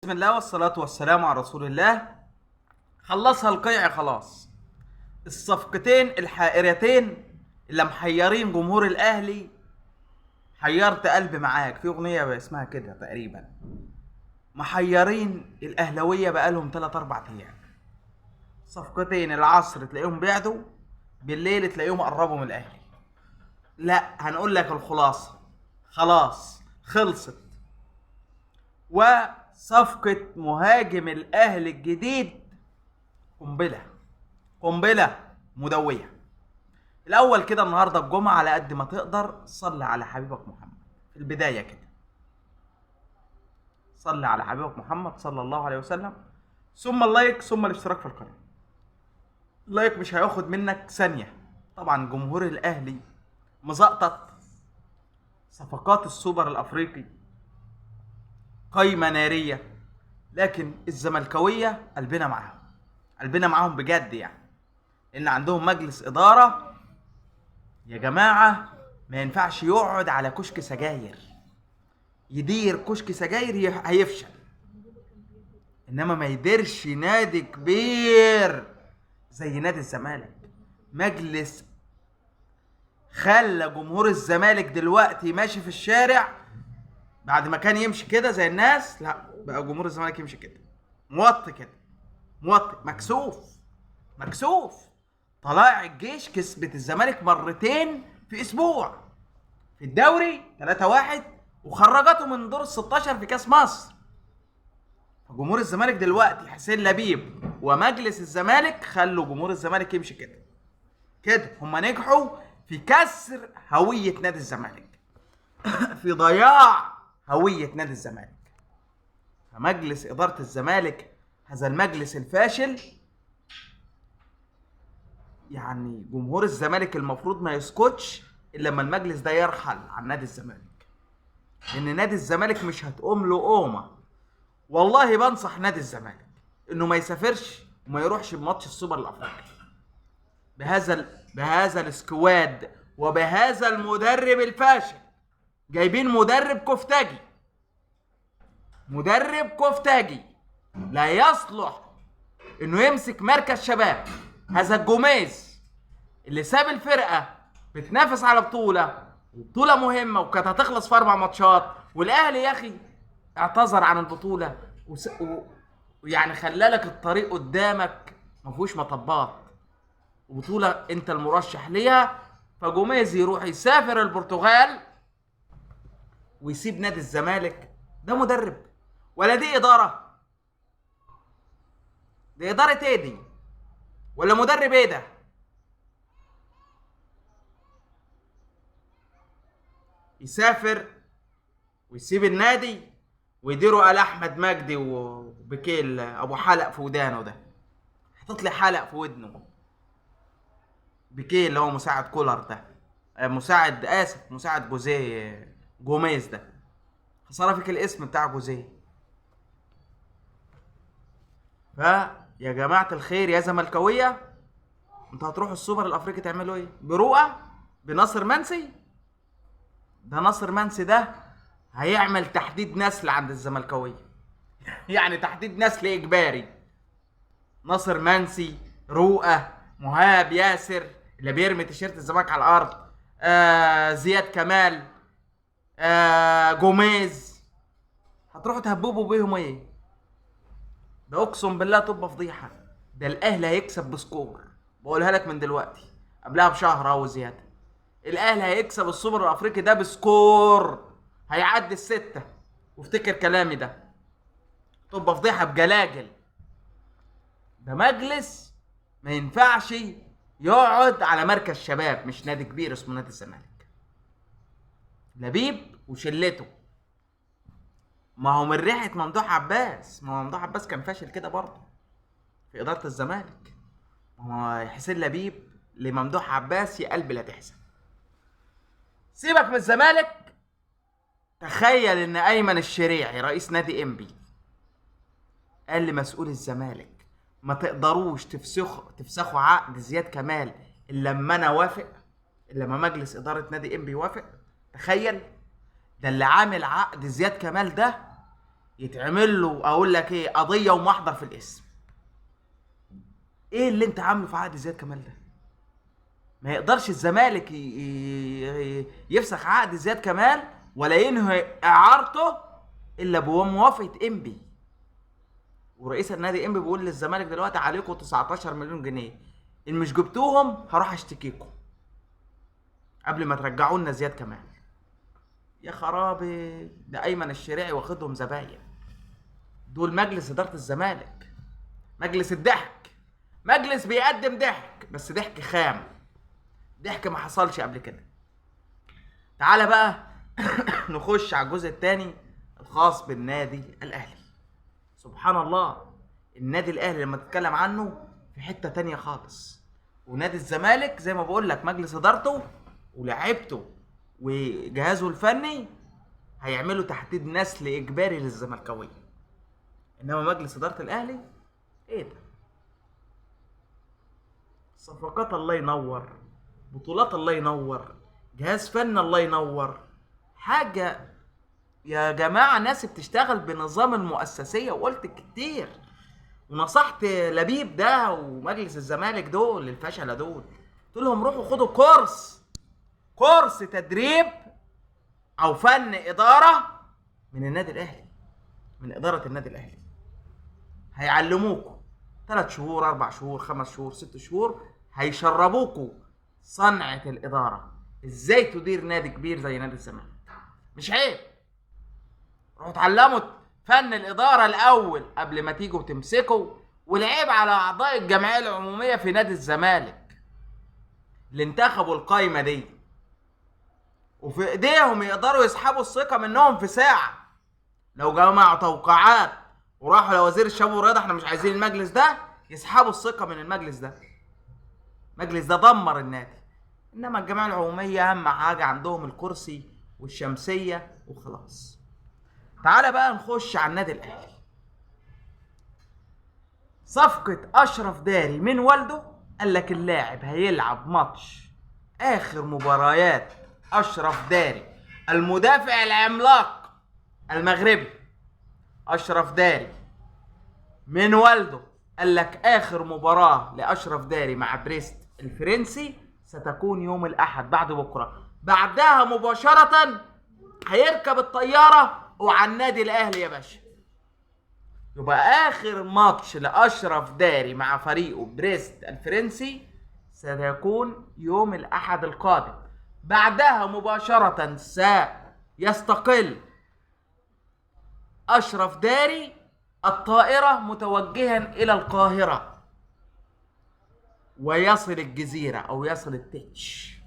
بسم الله والصلاة والسلام على رسول الله. خلصها القيع خلاص. الصفقتين الحائرتين اللي محيرين جمهور الاهلي. حيرت قلبي معاك، في اغنية اسمها كده تقريبا. محيرين الاهلاوية بقالهم 3-4 ايام. صفقتين العصر تلاقيهم بعدوا، بالليل تلاقيهم قربوا من الاهلي. لا، هنقول لك الخلاصة. خلاص خلصت. وصفقة مهاجم الاهلي الجديد قنبلة مدوية. الاول كده النهارده الجمعة، على قد ما تقدر صلي على حبيبك محمد في البداية كده. صلي على حبيبك محمد صلى الله عليه وسلم، ثم اللايك ثم الاشتراك في القناة. اللايك مش هياخد منك ثانية. طبعا جمهور الاهلي مزقطط. صفقات السوبر الافريقي قايمة نارية، لكن الزملكاوية قلبنا معاهم بجد يعني. ان عندهم مجلس ادارة يا جماعة ما ينفعش يقعد على كشك سجاير. يدير كشك سجاير هيفشل، انما ما يديرش نادي كبير زي نادي الزمالك. مجلس خلى جمهور الزمالك دلوقتي ماشي في الشارع، بعد ما كان يمشي كده زي الناس، لا بقى جمهور الزمالك يمشي كده موطي كده، موطي مكسوف. طلائع الجيش كسبت الزمالك مرتين في اسبوع في الدوري 3-1، وخرجته من دور ال16 في كاس مصر. جمهور الزمالك دلوقتي حسين لبيب ومجلس الزمالك خلوا جمهور الزمالك يمشي كده. هما نجحوا في كسر هوية نادي الزمالك في ضياع هوية نادي الزمالك. فمجلس إدارة الزمالك، هذا المجلس الفاشل، يعني جمهور الزمالك المفروض ما يسكتش إلا لما المجلس ده يرحل عن نادي الزمالك، لأن نادي الزمالك مش هتقوم له قومة. والله بنصح نادي الزمالك إنه ما يسافرش وما يروحش بماتش السوبر الأفريقي بهذا السكواد وبهذا المدرب الفاشل. جايبين مدرب كفتاجي لا يصلح انه يمسك مركز شباب. هذا الجوميز اللي ساب الفرقة بتنافس على بطولة مهمة وكانت هتخلص في 4 ماتشات، والاهلي يا اخي اعتذر عن البطولة ويعني خلالك الطريق قدامك مفهوش مطبات، وبطولة انت المرشح ليها. فجوميز يروح يسافر البرتغال ويسيب نادي الزمالك. ده مدرب ولا دي إدارة؟ دي إدارة ايه دي؟ ولا مدرب ايه ده؟ يسافر ويسيب النادي ويديروا على أحمد مجدي وبكيل أبو حلق في ودانه ده. حطت لي حلق في ودنه. بكيل اللي هو مساعد كولر ده، مساعد جوزيه جوميز ده. خسارة فيك الاسم بتاع جوزيه. يا جماعة الخير يا زملكاوية، انتوا هتروحوا السوبر الافريقي تعملوا ايه؟ برؤى بناصر منسي؟ ده ناصر منسي ده هيعمل تحديد نسل عند الزملكاوية يعني تحديد نسل اجباري. ناصر منسي، رؤى، مهاب ياسر اللي بيرمي تيشيرت الزمالك على الارض، زياد كمال، جوميز، هتروحوا تهببوا بيهم ايه؟ ده اقسم بالله تبقى فضيحه. ده الاهلي هيكسب بسكور، بقولها لك من دلوقتي قبلها بشهر او زياده. الاهلي هيكسب السوبر الافريقي ده بسكور، هيعدي ال6. وافتكر كلامي ده، تبقى فضيحه بجلاجل. ده مجلس ما ينفعش يقعد على مركز شباب، مش نادي كبير اسمه نادي الزمالك. لبيب وشلته، ما هو من ريحه ممدوح عباس. ما هو ممدوح عباس كان فاشل كده برضه في اداره الزمالك. ما هو حسين لبيب لممدوح عباس يا قلبي لا تحزن. سيبك من الزمالك. تخيل ان ايمن الشريعي رئيس نادي انبي قال لمسؤول الزمالك ما تقدروش تفسخوا عقد زياد كمال الا لما انا وافق، الا لما مجلس اداره نادي انبي يوافق. تخيل، ده اللي عامل عقد زياد كمال ده يتعمل له اقول لك ايه قضيه ومحضر في الاسم. ايه اللي انت عامله في عقد زياد كمال ده؟ ما يقدرش الزمالك يفسخ عقد زياد كمال ولا ينهي اعارته الا بموافقه انبي. ورئيس النادي انبي بيقول للزمالك دلوقتي عليكم 19 مليون جنيه، ان مش جبتوهم هروح اشتكيكم قبل ما ترجعوا لنا زياد كمال. يا خرابي، ده ايمن الشريعي واخدهم زباين. دول مجلس اداره الزمالك، مجلس الضحك، مجلس بيقدم ضحك بس ضحك خام، ضحك ما حصلش قبل كده. تعالى بقى نخش على الجزء الثاني الخاص بالنادي الاهلي. سبحان الله، النادي الاهلي لما تتكلم عنه في حته تانية خالص، ونادي الزمالك زي ما بقول لك مجلس ادارته ولاعيبته وجهازه الفني هيعملوا تحديد نسل اجباري للزملكاويه. انما مجلس اداره الاهلي ايه ده؟ صفقات الله ينور، بطولات الله ينور، جهاز فن الله ينور، حاجه يا جماعه. ناس بتشتغل بنظام المؤسسيه، وقلت كتير ونصحت لبيب ده ومجلس الزمالك دول الفشله دول، قلت لهم روحوا خدوا كورس تدريب او فن اداره من النادي الاهلي، من اداره النادي الاهلي. هيعلموكوا 3 شهور 4 شهور 5 شهور 6 شهور، هيشربوكوا صنعه الاداره، ازاي تدير نادي كبير زي نادي الزمالك. مش عيب؟ روحوا اتعلموا فن الاداره الاول قبل ما تيجوا تمسكوا. والعيب على اعضاء الجمعيه العموميه في نادي الزمالك اللي انتخبوا القايمه دي وفي ايديهم يقدروا يسحبوا الثقه منهم في ساعه. لو جمعوا توقعات وراحوا لوزير الشباب والرياضه احنا مش عايزين المجلس ده، يسحبوا الثقه من المجلس ده. المجلس ده دمر النادي. انما الجمعيه العموميه اهم حاجه عندهم الكرسي والشمسيه وخلاص. تعالى بقى نخش على النادي الاهلي. صفقه اشرف داري من والده، قال لك اللاعب هيلعب ماتش اخر مباريات اشرف داري المدافع العملاق المغربي. اشرف داري من والده قال لك اخر مباراه لاشرف داري مع بريست الفرنسي ستكون يوم الاحد بعد بكره، بعدها مباشره هيركب الطياره وعلى النادي الاهلي يا باشا. يبقى اخر ماتش لاشرف داري مع فريقه بريست الفرنسي سيكون يوم الاحد القادم، بعدها مباشره سيستقل اشرف داري الطائره متوجها الى القاهره ويصل الجزيره او يصل التتش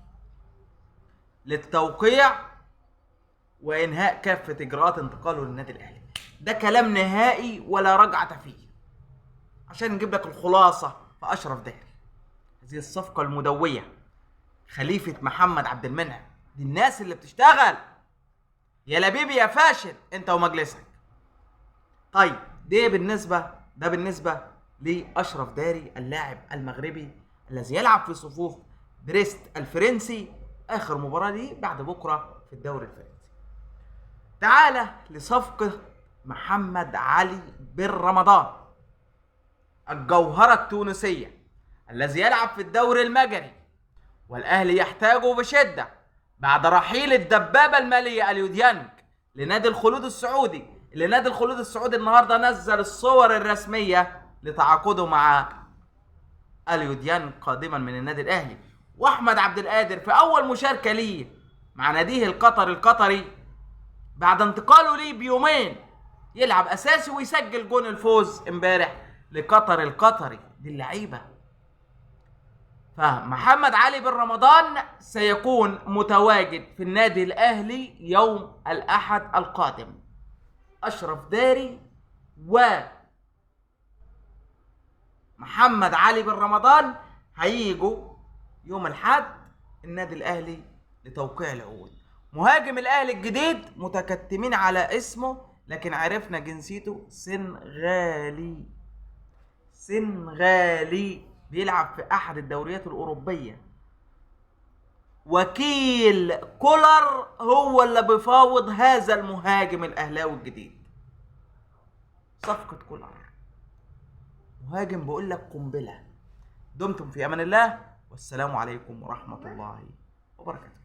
للتوقيع وانهاء كافه اجراءات انتقاله للنادي الاهلي. ده كلام نهائي ولا رجعه فيه، عشان نجيب لك الخلاصه في اشرف داري. هذه الصفقه المدويه خليفه محمد عبد المنعم، دي الناس اللي بتشتغل. يا لبيب يا فاشل انت ومجلسك. طيب ده بالنسبه لاشرف داري اللاعب المغربي الذي يلعب في صفوف بريست الفرنسي اخر مباراه ليه بعد بكره في الدوري الفرنسي. تعالى لصفقه محمد علي بن رمضان الجوهره التونسيه الذي يلعب في الدوري المجري، والاهلي يحتاجه بشده بعد رحيل الدبابه الماليه اليو ديانج لنادي الخلود السعودي، اللي نادي الخلود السعودي النهارده نزل الصور الرسميه لتعاقده مع اليو ديانج قادما من النادي الاهلي. واحمد عبد القادر في اول مشاركه ليه مع ناديه القطري بعد انتقاله ليه بيومين يلعب اساسي ويسجل جون الفوز امبارح لقطر القطري. دي اللعيبه. فمحمد علي بن رمضان سيكون متواجد في النادي الاهلي يوم الاحد القادم. اشرف داري ومحمد علي بن رمضان هيجوا يوم الاحد النادي الاهلي لتوقيع العقود. مهاجم الاهلي الجديد متكتمين على اسمه لكن عرفنا جنسيته سنغالي بيلعب في احد الدوريات الاوروبيه. وكيل كولر هو اللي بيفاوض هذا المهاجم الاهلاوي الجديد. صفقة كولر. مهاجم بقول لك قنبلة. دمتم في امان الله، والسلام عليكم ورحمة الله وبركاته.